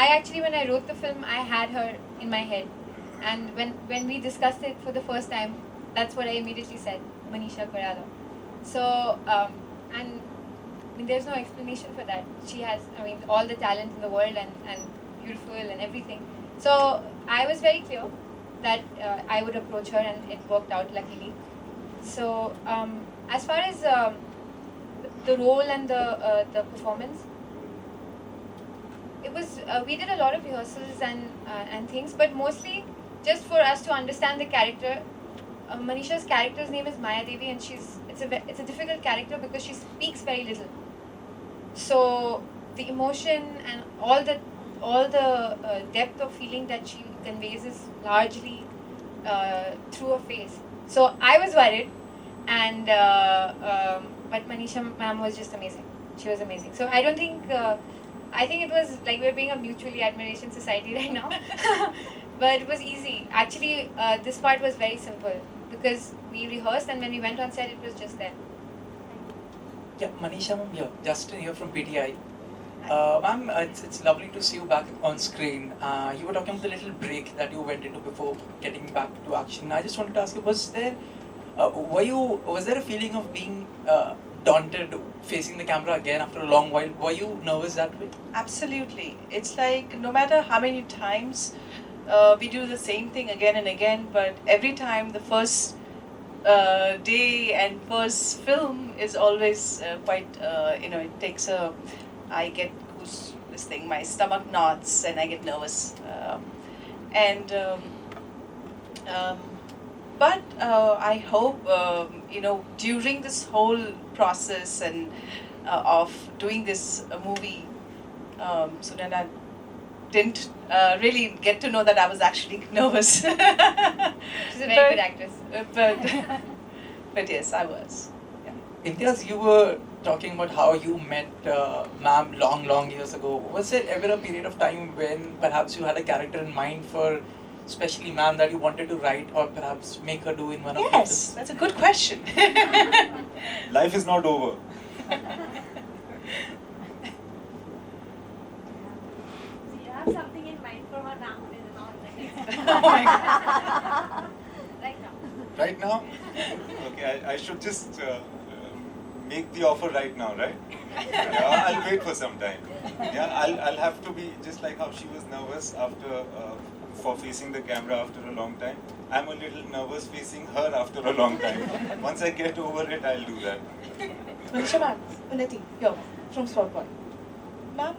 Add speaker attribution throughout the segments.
Speaker 1: I actually, when I wrote the film, I had her in my head, and when we discussed it for the first time, that's what I immediately said, Manisha Koirala. So and I mean, there's no explanation for that. She has, I mean, all the talent in the world and beautiful and everything. So I was very clear that I would approach her, and it worked out luckily. So as far as the role and the performance, it was we did a lot of rehearsals and things, but mostly just for us to understand the character. Manisha's character's name is Maya Devi, and it's a difficult character because she speaks very little. So the emotion and all the depth of feeling that she conveys is largely through her face. So I was worried, and but Manisha ma'am was just amazing. She was amazing. So I don't think I think it was like we're being a mutually admiration society right now. But it was easy. Actually, this part was very simple because we rehearsed, and when we went on set, it was just there.
Speaker 2: Yeah, Manisha ma'am here, Justin here from PTI. Ma'am, it's lovely to see you back on screen. You were talking about the little break that you went into before getting back to action. I just wanted to ask you, was there a feeling of being daunted facing the camera again after a long while? Were you nervous that way?
Speaker 3: Absolutely. It's like no matter how many times we do the same thing again and again, but every time the first day and first film is always quite, it takes I get this thing, my stomach knots and I get nervous. And but I hope, during this whole process and of doing this movie, Sunana didn't really get to know that I was actually nervous.
Speaker 1: She's a very good actress.
Speaker 3: But yes, I was.
Speaker 2: Imtiaz, you were talking about how you met ma'am long years ago. Was there ever a period of time when perhaps you had a character in mind for especially ma'am that you wanted to write or perhaps make her do in one of your
Speaker 3: Yes,
Speaker 2: films?
Speaker 3: that's a good question.
Speaker 4: Life is not over.
Speaker 5: Do you have something in mind for her now?
Speaker 3: Oh my God.
Speaker 5: Right now.
Speaker 4: Right now? Okay, I should just make the offer right now, right? Yeah, I'll wait for some time. Yeah, I'll have to be just like how she was nervous after for facing the camera after a long time. I'm a little nervous facing her after a long time. Once I get over it, I'll do that.
Speaker 6: Manisha ma'am, Unnati, here from Spot Point. Ma'am,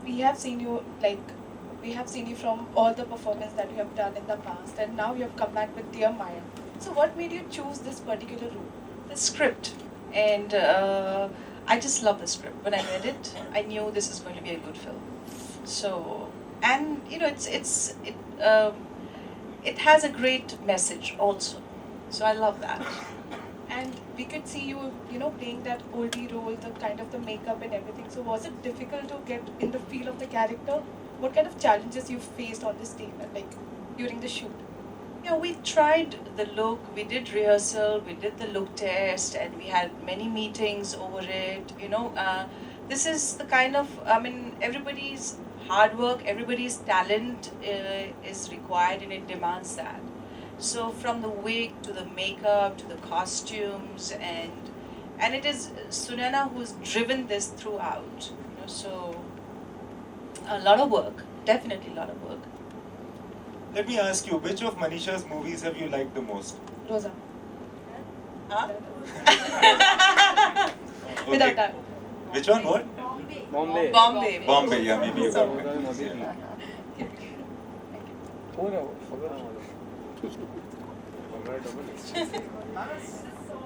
Speaker 6: we have seen you from all the performance that you have done in the past, and now you have come back with Dear Maya. So, what made you choose this particular role?
Speaker 3: The script, and I just love the script. When I read it, I knew this is going to be a good film. So, and it has a great message also. So I love that.
Speaker 6: And we could see you, playing that oldie role, the kind of the makeup and everything. So, was it difficult to get in the feel of the character? What kind of challenges you faced on this day, like during the shoot?
Speaker 3: Yeah, we tried the look, we did rehearsal, we did the look test, and we had many meetings over it. This is the kind of, everybody's hard work, everybody's talent is required, and it demands that. So from the wig to the makeup to the costumes, and it is Sunana who's driven this throughout. So a lot of work, definitely a lot of work.
Speaker 4: Let me ask you, which of Manisha's movies have you liked the most?
Speaker 6: Rosa.
Speaker 3: Huh?
Speaker 6: Without that.
Speaker 4: Which one? What?
Speaker 5: Bombay.
Speaker 3: Bombay.
Speaker 4: Bombay, yeah, maybe you got it.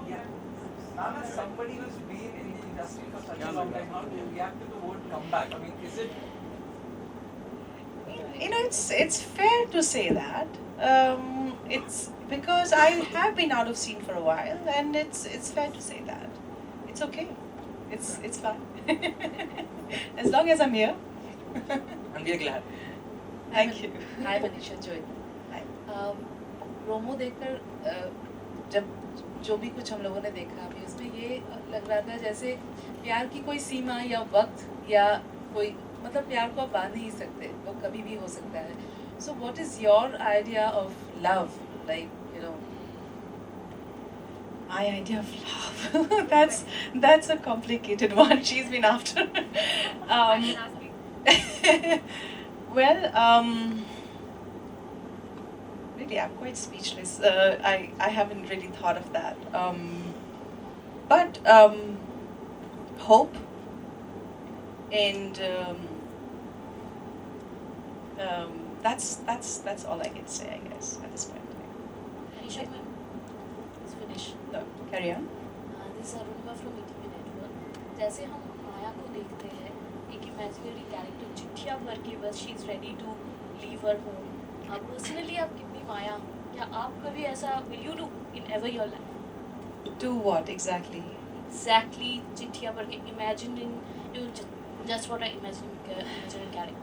Speaker 4: Yeah.
Speaker 2: Ma'am, as somebody who's been in the industry for such a long time, how do you react to the word comeback? I mean, is it?
Speaker 3: It's fair to say that. It's because I have been out of scene for a while, and it's fair to say that. It's okay. It's fine. As long as I'm here.
Speaker 2: And we are glad.
Speaker 3: Thank you.
Speaker 7: हाय मनीषा जोई promo देखकर जब जो भी कुछ हम लोगों ने देखा अभी उसमें ये लग रहा था जैसे प्यार की कोई सीमा या वक्त या कोई मतलब प्यार को आप बांध नहीं सकते, वो कभी भी हो सकता है. So what is your idea of love? Like, you know.
Speaker 6: My idea of love. That's a complicated one. She's been after.
Speaker 5: I can ask you.
Speaker 6: Well, really, I'm quite speechless. I haven't really thought of that. But hope and that's all I can say, I guess, at this point.
Speaker 8: Anisha ma'am, let's finish.
Speaker 6: No, carry on.
Speaker 8: This is Arunima from ETV Network. जैसे हम माया को देखते हैं, एक imaginary character चिट्ठियाँ भर के बस she is ready to leave her home. Personally आप कितनी माया हो? क्या आप कभी ऐसा will you do in ever your life?
Speaker 6: Do what exactly?
Speaker 8: Exactly चिट्ठियाँ भर के imagining you just what I imagine character.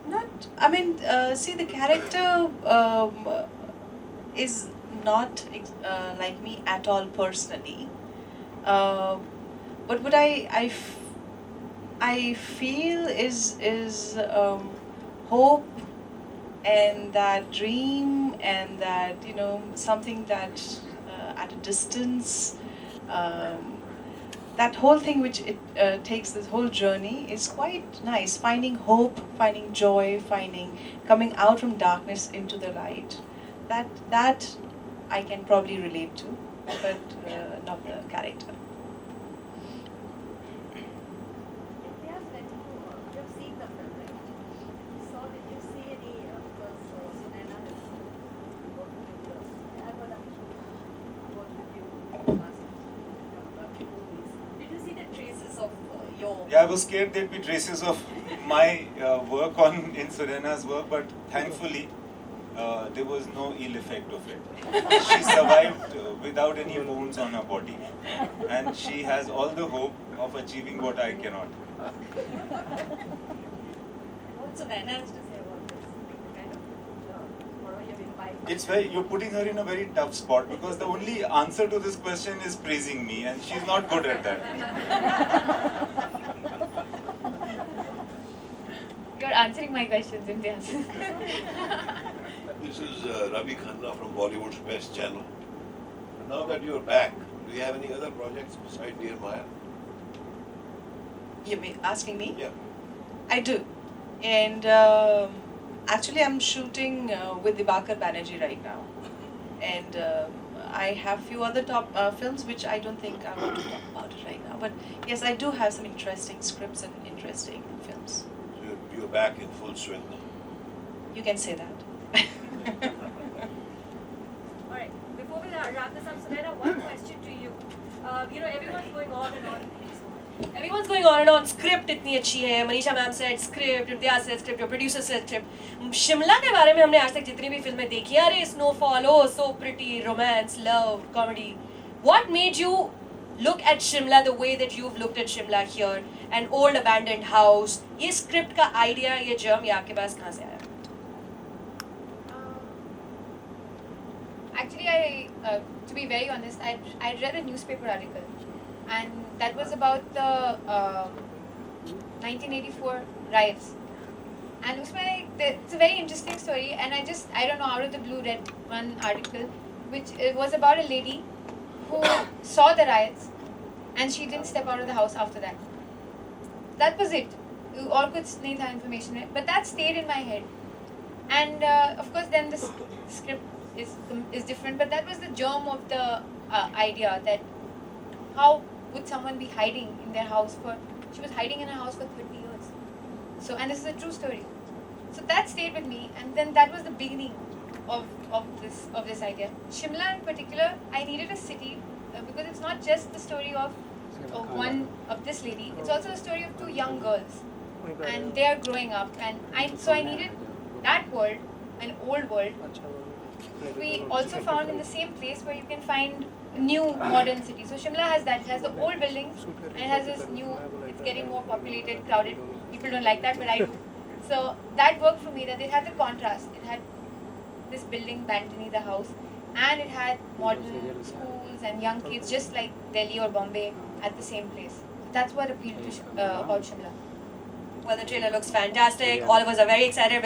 Speaker 6: Not. I mean, see, the character is not like me at all personally. But what I feel is hope and that dream and that something that at a distance. That whole thing which it takes, this whole journey is quite nice. Finding hope, finding joy, coming out from darkness into the light. That I can probably relate to, but not the character.
Speaker 5: Yes, when you have seen the film, right? So did you see any, because Sunaina has worked with you. I have worked with you last movies. Did you see the traces of your...
Speaker 4: Yeah, I was scared there'd be traces of my work in Sunaina's work, but thankfully there was no ill effect of it. She survived without any wounds on her body, and she has all the hope of achieving what I cannot.
Speaker 5: What Sunaina has to say about this? The kind of whatever you've imbibed.
Speaker 4: It's very, you're putting her in a very tough spot because the only answer to this question is praising me, and she's not good at that.
Speaker 1: You're answering my questions, Imtiaz.
Speaker 9: This is Ravi Khanna from Bollywood's Best Channel. Now that you're back, do you have any other projects besides Dear Maya?
Speaker 6: You mean asking me?
Speaker 9: Yeah.
Speaker 6: I do, and actually I'm shooting with Dibakar Banerjee right now, and I have few other top films which I don't think I want to talk about it right now. But yes, I do have some interesting scripts and interesting films.
Speaker 9: So you're back in full swing now.
Speaker 6: You can say that.
Speaker 5: Alright, before we wrap this up, Sunaina, one question to you. Everyone's going on and on.
Speaker 8: Everyone's going on and on. Script इतनी अच्छी है. Manisha ma'am said script, Imtiaz said script, your producer said script. Shimla के बारे में हमने आज तक जितनी भी फिल्में देखी हैं, अरे Snowfall, oh so pretty, romance, love, comedy. What made you look at Shimla the way that you've looked at Shimla here? An old abandoned house. ये script का idea, ये germ, ये आपके पास कहाँ से आया?
Speaker 1: Actually, to be very honest, I read a newspaper article, and that was about the 1984 riots. And it's a very interesting story, and I don't know, out of the blue read one article, which it was about a lady who saw the riots, and she didn't step out of the house after that. That was it. और कुछ नहीं था information में, but that stayed in my head. And of course, then the script is different, but that was the germ of the idea that how would someone be hiding in their house she was hiding in her house for 30 years. So, and this is a true story. So that stayed with me, and then that was the beginning of this idea. Shimla in particular, I needed a city because it's not just the story of this lady, it's also the story of two young girls, and they are growing up, and I needed that world, an old world. We also found in the same place where you can find new modern city. So Shimla has that. It has the old buildings and it has this new, it's getting more populated, crowded. People don't like that, but I do. So that worked for me, that it had the contrast. It had this building, Bantini, the house, and it had modern schools and young kids, just like Delhi or Bombay, at the same place. that's what appealed to about Shimla.
Speaker 8: Well, the trailer looks fantastic. All of us are very excited. We're